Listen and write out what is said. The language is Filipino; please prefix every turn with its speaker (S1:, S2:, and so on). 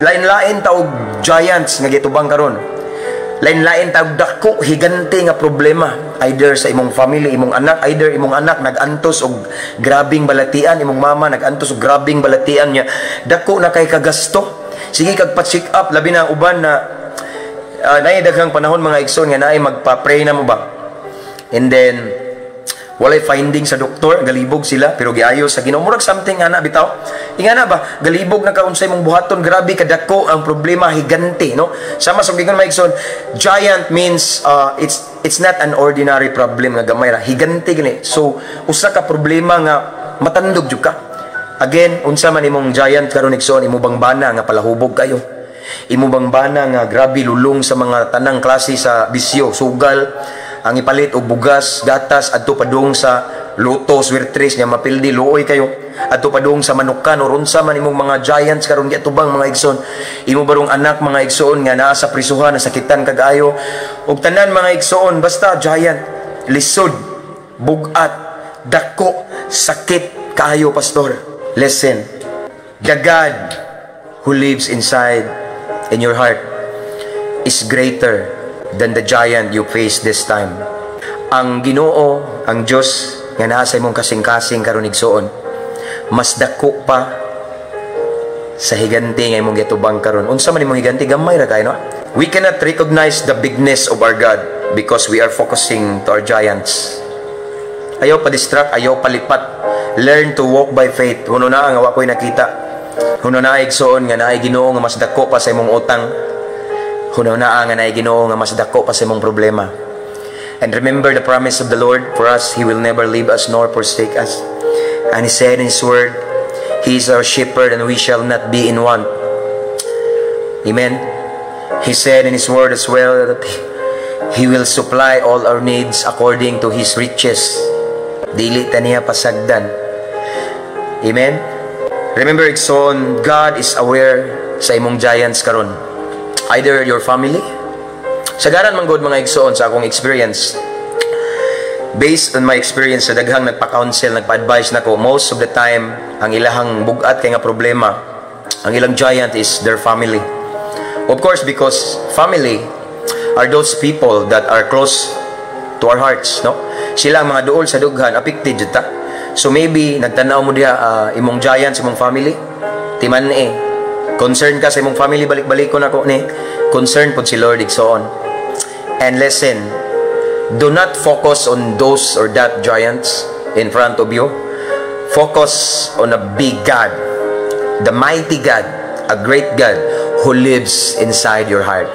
S1: Lain-lain taog giants nga gitubang karon. Lain-lain taog dako higante nga problema, either sa imong family, imong anak, either imong anak nagantos og grabing balatian, imong mama nagantos og grabing balatian niya. Dako na kay kagasto. Sige kag pa-check up labi na uban na naay daghang panahon mga igsoon nga naay magpa-pray na mo ba. And then walay finding sa doktor, galibog sila pero giayo sa Ginoo. Murag something ana bitaw. Ingana ba galibog na kaunsay mong buhaton, grabe kadako ang problema, higante, no? Sama sa gigon maigsoon, giant means it's not an ordinary problem nga gamay ra, higante gani. So usa ka problema nga matandog jud ka. Again, unsa man imong giant karon igsoon, imo bang bana nga palahubog kayo? Imo bang bana nga grabe lulong sa mga tanang klase sa bisyo, sugal, ang ipalit og bugas, gatas adto padung sa loto, swirtres nga mapildi luoy kayo adto padung sa manukan or unsa man imong mga giants karon giatubang mga igsoon. Imo barong anak mga igsoon nga naa sa prisuhan, nasakitan kagayo og tanan mga igsoon, basta giant, lisod, bugat, dako, sakit kaayo pastor. Listen, the God who lives inside in your heart is greater than the giant you face this time. Ang Ginoo, ang Dios nga naa sa imong kasing-kasing karon igsoon, mas dako pa sa higante nga imong gitubang karon. Unsa man imong higante, gamay ra kay no? We cannot recognize the bigness of our God because we are focusing to our giants. Ayaw pa-distract, ayaw palipat. Learn to walk by faith. Huno na nga wa ko'y nakita. Huno na igsoon nga naay Ginoo nga mas dako pa sa imong utang. Huno na nga naay Ginoo nga mas dako pa sa imong problema. And remember the promise of the Lord for us, He will never leave us nor forsake us. And He said in His word, He is our shepherd and we shall not be in want. Amen. He said in His word as well that He will supply all our needs according to His riches. Dili ta niya pasagdan. Amen. Remember igsoon, God is aware sa imong giants karon. Either your family, sagaran man gud mga igsoon sa akong experience, based on my experience sa daghang nagpa-counsel, nagpa-advise nako, most of the time ang ilahang bugat kay nga problema, ang ilang giant is their family. Of course, because family are those people that are close to our hearts, no? Sila ang mga duol sa dughan, affected jud ta. So maybe nagtanaw mo diha imong giant sa imong family, timan concern ka sa imong family, balik-balik ko nako ni concern pod si Lord igsoon. And listen, do not focus on those or that giants in front of you. Focus on a big God, the mighty God, a great God who lives inside your heart.